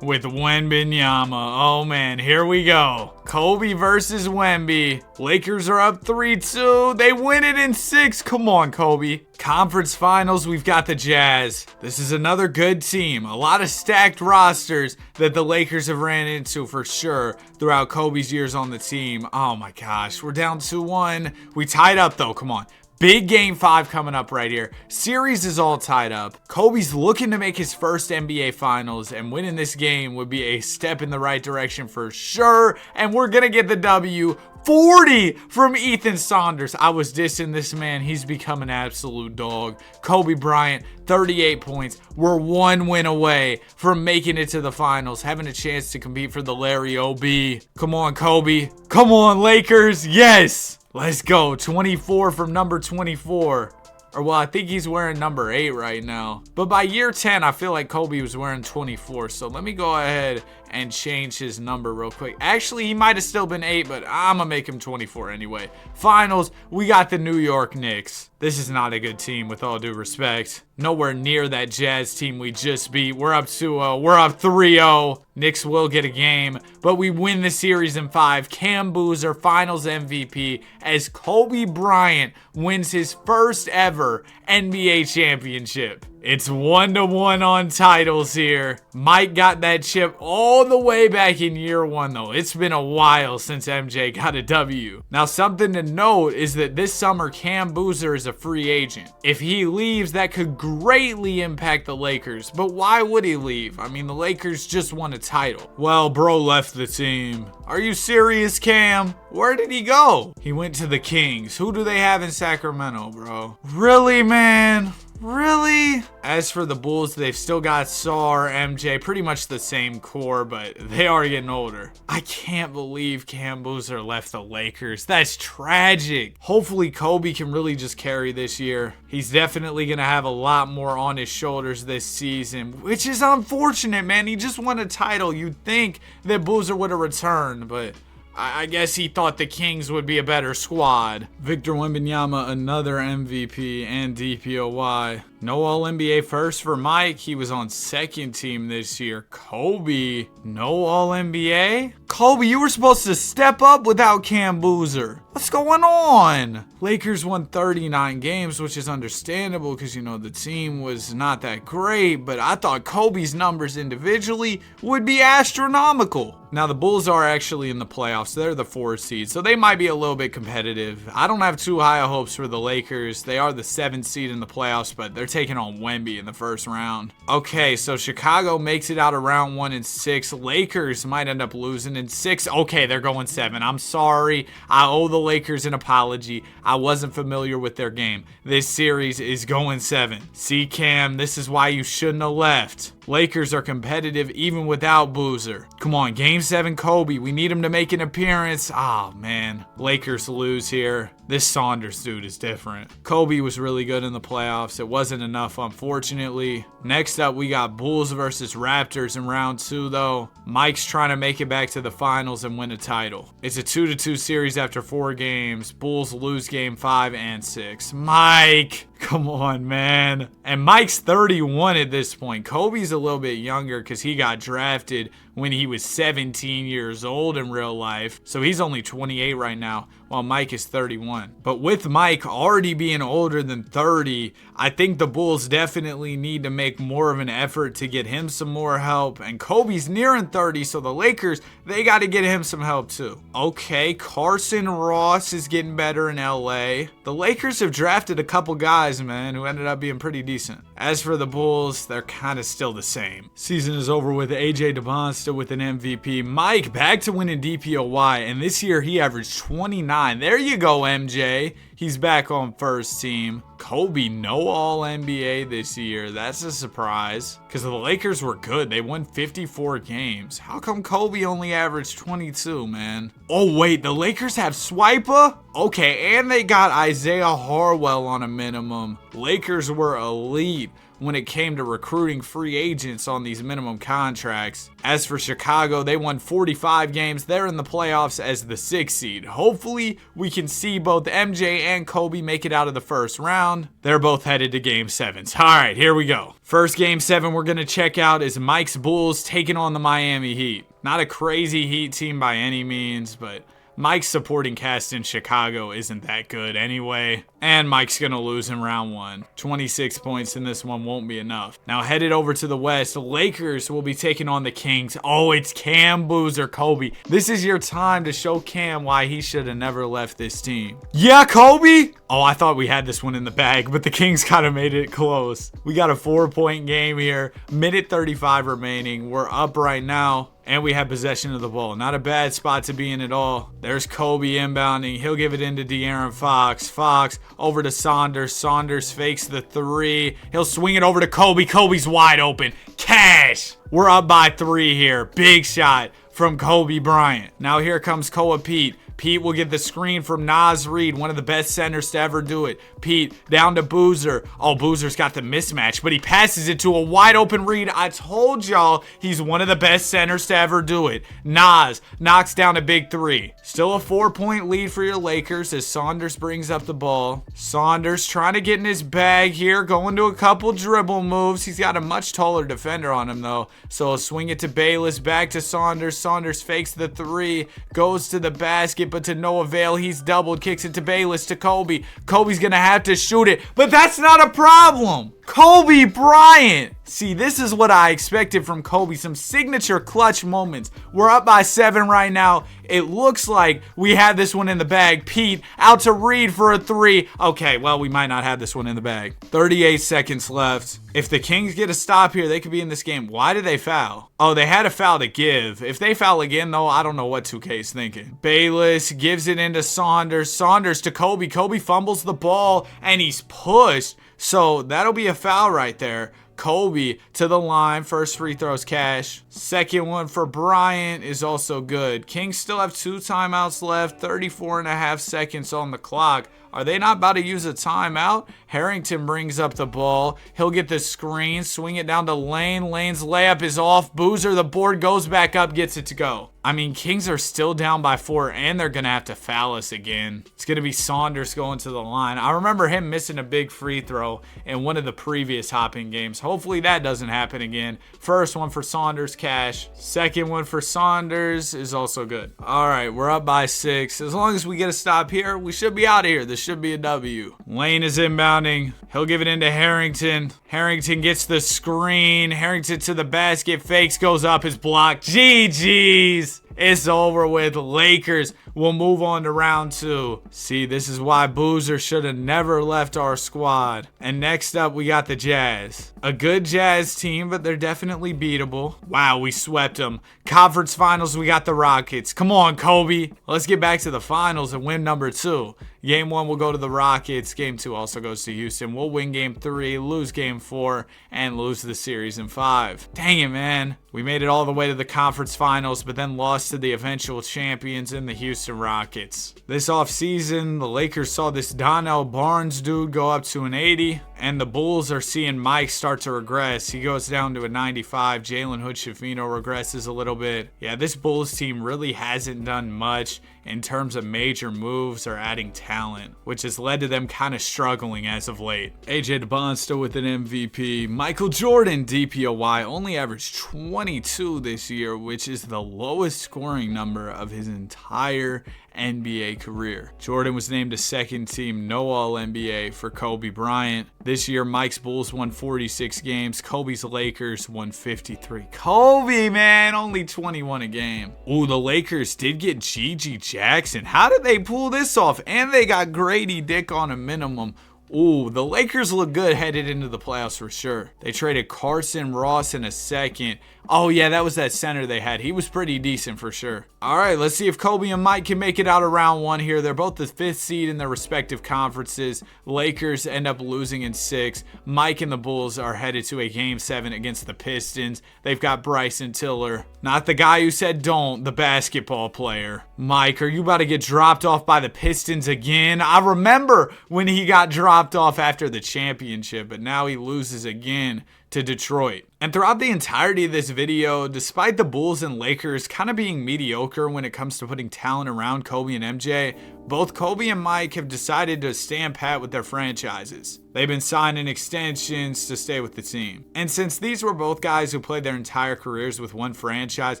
with Wembanyama. Oh man, here we go. Kobe versus Wemby. Lakers are up 3-2. They win it in 6. Come on, Kobe. Conference finals, we've got the Jazz. This is another good team. A lot of stacked rosters that the Lakers have ran into for sure throughout Kobe's years on the team. Oh my gosh, we're down 2-1. We tied up though, come on. Big Game 5 coming up right here. Series is all tied up. Kobe's looking to make his first NBA Finals, and winning this game would be a step in the right direction for sure. And we're going to get the W. 40 from Ethan Saunders. I was dissing this man. He's become an absolute dog. Kobe Bryant, 38 points. We're 1 win away from making it to the finals, having a chance to compete for the Larry O.B. Come on, Kobe. Come on, Lakers. Yes. Let's go. 24 from number 24. Or, well, I think he's wearing number 8 right now. But by year 10, I feel like Kobe was wearing 24. So let me go ahead and change his number real quick. Actually, he might have still been 8, but I'm going to make him 24 anyway. Finals, we got the New York Knicks. This is not a good team, with all due respect. Nowhere near that Jazz team we just beat. We're up 2-0. We're up 3-0. Knicks will get a game, but we win the series in 5. Cam Boozer, Finals MVP, as Kobe Bryant wins his first ever NBA championship. It's 1-1 on titles here. Mike got that chip all the way back in year 1, though. It's been a while since MJ got a W. Now, something to note is that this summer, Cam Boozer is a free agent. If he leaves, that could greatly impact the Lakers. But why would he leave? I mean, the Lakers just won a title. Well, bro left the team. Are you serious, Cam? Where did he go? He went to the Kings. Who do they have in Sacramento, bro? Really, man? Really? As for the Bulls, they've still got Sar, MJ, pretty much the same core, but they are getting older. I can't believe Cam Boozer left the Lakers. That's tragic. Hopefully Kobe can really just carry this year. He's definitely going to have a lot more on his shoulders this season, which is unfortunate, man. He just won a title. You'd think that Boozer would have returned, but I guess he thought the Kings would be a better squad. Victor Wembanyama, another MVP and DPOY. No All-NBA first for Mike. He was on second team this year. Kobe, no All-NBA? Kobe, you were supposed to step up without Cam Boozer. What's going on? Lakers won 39 games, which is understandable because, you know, the team was not that great, but I thought Kobe's numbers individually would be astronomical. Now, the Bulls are actually in the playoffs. They're the 4th seed, so they might be a little bit competitive. I don't have too high hopes for the Lakers. They are the 7th seed in the playoffs, but they're taking on Wemby in the first round. Okay, so Chicago makes it out of round 1 and 6. Lakers might end up losing in 6. Okay, they're going 7. I'm sorry. I owe the Lakers an apology. I wasn't familiar with their game. This series is going 7. See, Cam, this is why you shouldn't have left. Lakers are competitive even without Boozer. Come on, game 7 Kobe. We need him to make an appearance. Oh, man. Lakers lose here. This Saunders dude is different. Kobe was really good in the playoffs. It wasn't enough, unfortunately. Next up, we got Bulls versus Raptors in round 2, though. Mike's trying to make it back to the finals and win a title. It's a 2-2 series after 4 games. Bulls lose game 5 and 6. Mike, come on, man. And Mike's 31 at this point. Kobe's a little bit younger because he got drafted when he was 17 years old in real life. So he's only 28 right now, while Mike is 31. But with Mike already being older than 30, I think the Bulls definitely need to make more of an effort to get him some more help. And Kobe's nearing 30, so the Lakers, they got to get him some help too. Okay, Carson Ross is getting better in LA. The Lakers have drafted a couple guys, man, who ended up being pretty decent. As for the Bulls, they're kind of still the same. Season is over with AJ DeBon still with an MVP. Mike back to winning DPOY, and this year he averaged 29. There you go, MJ. He's back on first team. Kobe, no All-NBA this year. That's a surprise because the Lakers were good. They won 54 games. How come Kobe only averaged 22, man? Oh, wait, the Lakers have Swiper? Okay, and they got Isaiah Harwell on a minimum. Lakers were elite when it came to recruiting free agents on these minimum contracts. As for Chicago, they won 45 games. They're in the playoffs as the 6th seed. Hopefully, we can see both MJ and Kobe make it out of the first round. They're both headed to game 7s. All right, here we go. First game 7 we're going to check out is Mike's Bulls taking on the Miami Heat. Not a crazy Heat team by any means, but Mike's supporting cast in Chicago isn't that good anyway. And Mike's going to lose in round 1. 26 points in this one won't be enough. Now headed over to the West, the Lakers will be taking on the Kings. Oh, it's Cam Boozer, Kobe. This is your time to show Cam why he should have never left this team. Yeah, Kobe? Oh, I thought we had this one in the bag, but the Kings kind of made it close. We got a 4-point game here. Minute 35 remaining. We're up right now. And we have possession of the ball. Not a bad spot to be in at all. There's Kobe inbounding. He'll give it into De'Aaron Fox. Fox over to Saunders. Saunders fakes the 3. He'll swing it over to Kobe. Kobe's wide open. Cash. We're up by 3 here. Big shot from Kobe Bryant. Now here comes Koa Pete. Pete will get the screen from Naz Reid, one of the best centers to ever do it. Pete down to Boozer. Oh, Boozer's got the mismatch, but he passes it to a wide open Reid. I told y'all he's one of the best centers to ever do it. Naz knocks down a big 3. Still a 4-point lead for your Lakers as Saunders brings up the ball. Saunders trying to get in his bag here, going to a couple dribble moves. He's got a much taller defender on him though, so he'll swing it to Bayless, back to Saunders. Saunders fakes the 3, goes to the basket, but to no avail. He's doubled, kicks it to Bayless, to Kobe. Kobe's gonna have to shoot it, but that's not a problem. Kobe Bryant. See, this is what I expected from Kobe. Some signature clutch moments. We're up by 7 right now. It looks like we had this one in the bag. Pete out to Reid for a 3. Okay, well, we might not have this one in the bag. 38 seconds left. If the Kings get a stop here, they could be in this game. Why did they foul? Oh, they had a foul to give. If they foul again, though, I don't know what 2K is thinking. Bayless gives it into Saunders. Saunders to Kobe. Kobe fumbles the ball, and he's pushed. So that'll be a foul right there. Kobe to the line. First free throws cash. Second one for Bryant is also good. Kings still have 2 timeouts left. 34.5 seconds on the clock. Are they not about to use a timeout? Harrington brings up the ball. He'll get the screen, swing it down to Lane. Lane's layup is off. Boozer, the board goes back up, gets it to go. I mean, Kings are still down by 4, and they're going to have to foul us again. It's going to be Saunders going to the line. I remember him missing a big free throw in one of the previous hopping games. Hopefully that doesn't happen again. First one for Saunders, cash. Second one for Saunders is also good. All right, we're up by 6. As long as we get a stop here, we should be out of here. This should be a W. Lane is inbounding. He'll give it into Harrington. Harrington gets the screen. Harrington to the basket. Fakes, goes up, is blocked. GG's. It's over with. Lakers will move on to round 2. See, this is why Boozer should have never left our squad. And next up, we got the Jazz. A good Jazz team, but they're definitely beatable. Wow, we swept them. Conference finals, we got the Rockets. Come on, Kobe. Let's get back to the finals and win number 2. Game 1 will go to the Rockets. Game 2 also goes to Houston. We'll win game 3, lose game 4, and lose the series in 5. Dang it, man. We made it all the way to the conference finals, but then lost to the eventual champions in the Houston Rockets. This offseason, the Lakers saw this Donnell Barnes dude go up to an 80, and the Bulls are seeing Mike start to regress. He goes down to a 95. Jalen Hood-Schifino regresses a little bit. Yeah, this Bulls team really hasn't done much in terms of major moves or adding talent, which has led to them kind of struggling as of late. AJ DeBon still with an MVP. Michael Jordan, DPOY, only averaged 22 this year, which is the lowest scoring number of his entire NBA career. Jordan was named a second team No All-NBA for Kobe Bryant. This year, Mike's Bulls won 46 games. Kobe's Lakers won 53. Kobe, man, only 21 a game. Ooh, the Lakers did get Gigi Jackson. How did they pull this off? And they got Grady Dick on a minimum. Ooh, the Lakers look good headed into the playoffs for sure. They traded Carson Ross in a second. Oh yeah, that was that center they had. He was pretty decent for sure. All right, let's see if Kobe and Mike can make it out of round 1 here. They're both the 5th seed in their respective conferences. Lakers end up losing in 6. Mike and the Bulls are headed to a game 7 against the Pistons. They've got Bryson Tiller. Not the guy who said don't, the basketball player. Mike, are you about to get dropped off by the Pistons again? I remember when he got dropped off after the championship, but now he loses again to Detroit. And throughout the entirety of this video, despite the Bulls and Lakers kind of being mediocre when it comes to putting talent around Kobe and MJ, both Kobe and Mike have decided to stand pat with their franchises. They've been signing extensions to stay with the team. And since these were both guys who played their entire careers with one franchise,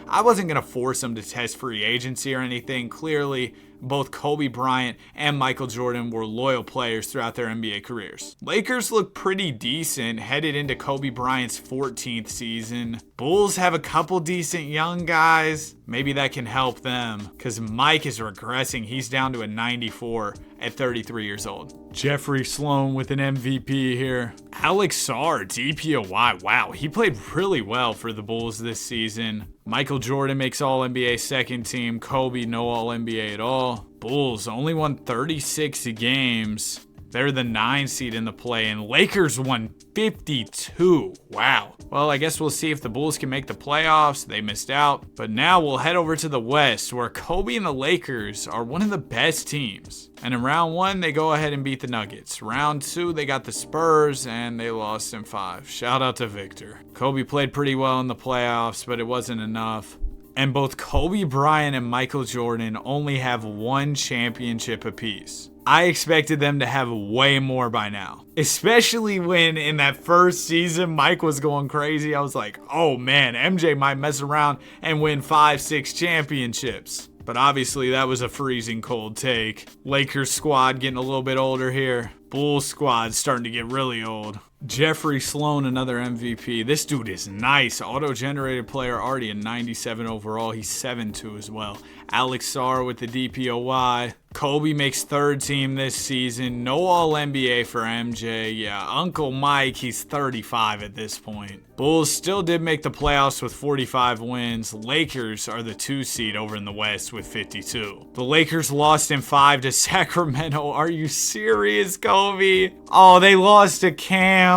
I wasn't going to force them to test free agency or anything. Clearly, both Kobe Bryant and Michael Jordan were loyal players throughout their NBA careers. Lakers look pretty decent headed into Kobe Bryant's 14th season. Bulls have a couple decent young guys. Maybe that can help them because Mike is regressing. He's down to a 94 at 33 years old. Jeffrey Sloan with an MVP here. Alex Sarr, DPOY. Wow, he played really well for the Bulls this season. Michael Jordan makes All-NBA second team. Kobe, no All-NBA at all. Bulls only won 36 games. They're the 9 seed in the play, and Lakers won 52. Wow. Well, I guess we'll see if the Bulls can make the playoffs. They missed out. But now we'll head over to the West, where Kobe and the Lakers are one of the best teams. And in round 1, they go ahead and beat the Nuggets. Round 2, they got the Spurs, and they lost in 5. Shout out to Victor. Kobe played pretty well in the playoffs, but it wasn't enough. And both Kobe Bryant and Michael Jordan only have 1 championship apiece. I expected them to have way more by now. Especially when in that first season, Mike was going crazy. I was like, oh man, MJ might mess around and win 5-6 championships. But obviously that was a freezing cold take. Lakers squad getting a little bit older here. Bulls squad starting to get really old. Jeffrey Sloan, another MVP. This dude is nice. Auto-generated player, already a 97 overall. He's 7'2" as well. Alex Sarr with the DPOY. Kobe makes 3rd team this season. No All-NBA for MJ. Yeah, Uncle Mike, he's 35 at this point. Bulls still did make the playoffs with 45 wins. Lakers are the 2 seed over in the West with 52. The Lakers lost in 5 to Sacramento. Are you serious, Kobe? Oh, they lost to Cam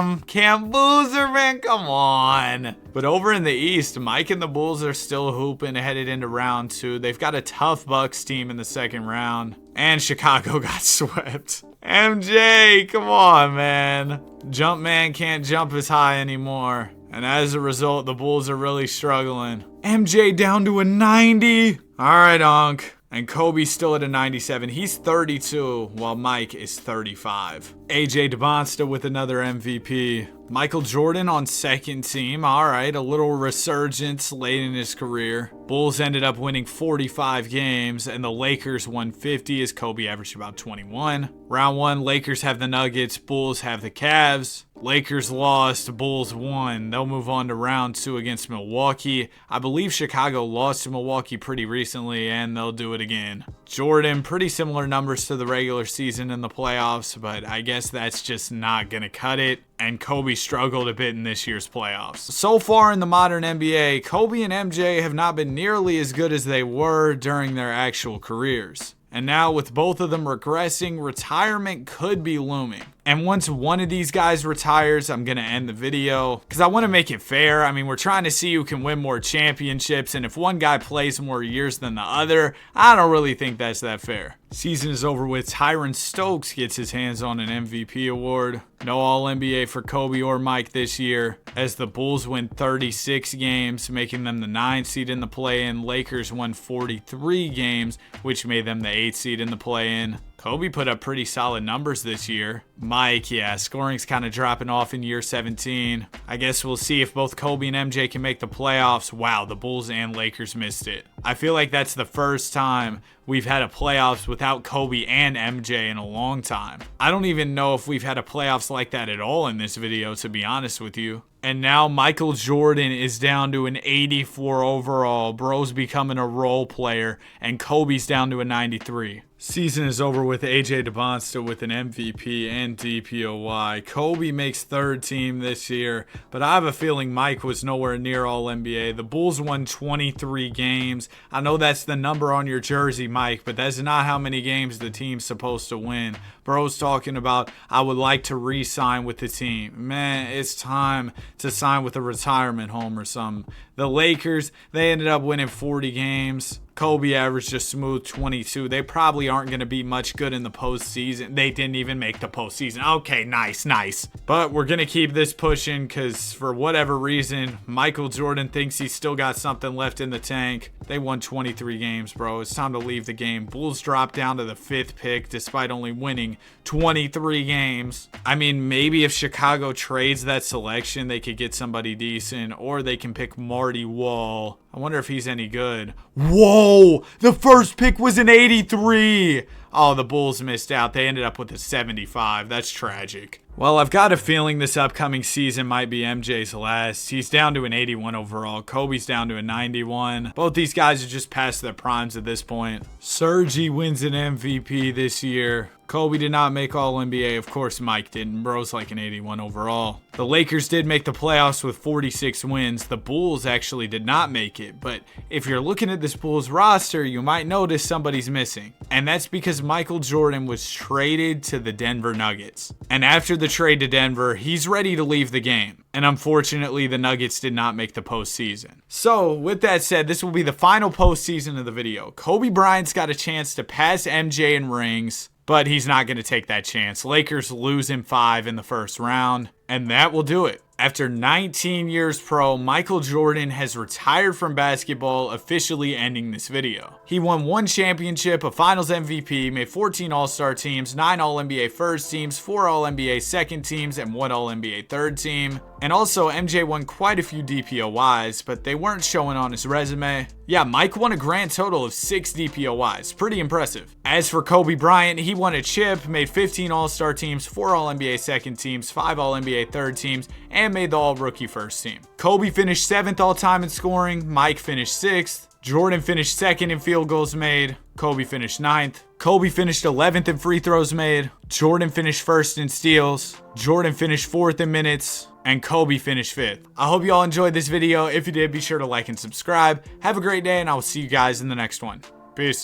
Boozer, man, come on. But over in the East, Mike and the Bulls are still hooping headed into round 2. They've got a tough Bucks team in the second round. And Chicago got swept. MJ, come on, man. Jumpman can't jump as high anymore. And as a result, the Bulls are really struggling. MJ down to a 90. All right, Unc. And Kobe's still at a 97. He's 32, while Mike is 35. AJ DeBonsta with another MVP. Michael Jordan on second team. All right, a little resurgence late in his career. Bulls ended up winning 45 games, and the Lakers won 50 as Kobe averaged about 21. Round one, Lakers have the Nuggets. Bulls have the Cavs. Lakers lost, Bulls won. They'll move on to round two against Milwaukee. I believe Chicago lost to Milwaukee pretty recently, and they'll do it again. Jordan, pretty similar numbers to the regular season in the playoffs, but I guess that's just not going to cut it. And Kobe struggled a bit in this year's playoffs. So far in the modern NBA, Kobe and MJ have not been nearly as good as they were during their actual careers. And now with both of them regressing, retirement could be looming. And once one of these guys retires, I'm going to end the video because I want to make it fair. I mean, we're trying to see who can win more championships. And if one guy plays more years than the other, I don't really think that's that fair. Season is over with. Tyron Stokes gets his hands on an MVP award. No All-NBA for Kobe or Mike this year as the Bulls win 36 games, making them the 9th seed in the play-in. Lakers won 43 games, which made them the 8th seed in the play-in. Kobe put up pretty solid numbers this year. Mike, yeah, scoring's kind of dropping off in year 17. I guess we'll see if both Kobe and MJ can make the playoffs. Wow, the Bulls and Lakers missed it. I feel like that's the first time we've had a playoffs without Kobe and MJ in a long time. I don't even know if we've had a playoffs like that at all in this video, to be honest with you. And now Michael Jordan is down to an 84 overall. Bro's becoming a role player, and Kobe's down to a 93. Season is over with AJ DeBonsta with an MVP and DPOY. Kobe makes third team this year, but I have a feeling Mike was nowhere near All-NBA. The Bulls won 23 games. I know that's the number on your jersey, Mike, but that's not how many games the team's supposed to win. Bro's talking about, I would like to re-sign with the team. Man, it's time to sign with a retirement home or something. The Lakers, they ended up winning 40 games. Kobe averaged a smooth 22. They probably aren't going to be much good in the postseason. They didn't even make the postseason. Okay, nice. But we're going to keep this pushing because for whatever reason, Michael Jordan thinks he's still got something left in the tank. They won 23 games, bro. It's time to leave the game. Bulls dropped down to the 5th pick despite only winning 23 games. I mean, maybe if Chicago trades that selection, they could get somebody decent, or they can pick Marty Wall. I wonder if he's any good. Whoa! The first pick was an 83! Oh, the Bulls missed out. They ended up with a 75. That's tragic. Well, I've got a feeling this upcoming season might be MJ's last. He's down to an 81 overall. Kobe's down to a 91. Both these guys are just past their primes at this point. Sergi wins an MVP this year. Kobe did not make All-NBA. Of course, Mike didn't. Bro's like an 81 overall. The Lakers did make the playoffs with 46 wins. The Bulls actually did not make it. But if you're looking at this Bulls roster, you might notice somebody's missing. And that's because Michael Jordan was traded to the Denver Nuggets. And after the trade to Denver, he's ready to leave the game. And unfortunately, the Nuggets did not make the postseason. So, with that said, this will be the final postseason of the video. Kobe Bryant's got a chance to pass MJ in rings, but he's not going to take that chance. Lakers lose in 5 in the first round, and that will do it. After 19 years pro, Michael Jordan has retired from basketball, officially ending this video. He won 1 championship, a finals MVP, made 14 All-Star teams, 9 All-NBA first teams, 4 All-NBA second teams, and 1 All-NBA third team. And also, MJ won quite a few DPOYs, but they weren't showing on his resume. Yeah, Mike won a grand total of 6 DPOYs. Pretty impressive. As for Kobe Bryant, he won a chip, made 15 All-Star teams, 4 All-NBA second teams, 5 All-NBA third teams, and made the All-Rookie first team. Kobe finished 7th all-time in scoring. Mike finished 6th. Jordan finished 2nd in field goals made. Kobe finished 9th. Kobe finished 11th in free throws made. Jordan finished 1st in steals. Jordan finished 4th in minutes. And Kobe finished 5th. I hope you all enjoyed this video. If you did, be sure to like and subscribe. Have a great day, and I will see you guys in the next one. Peace.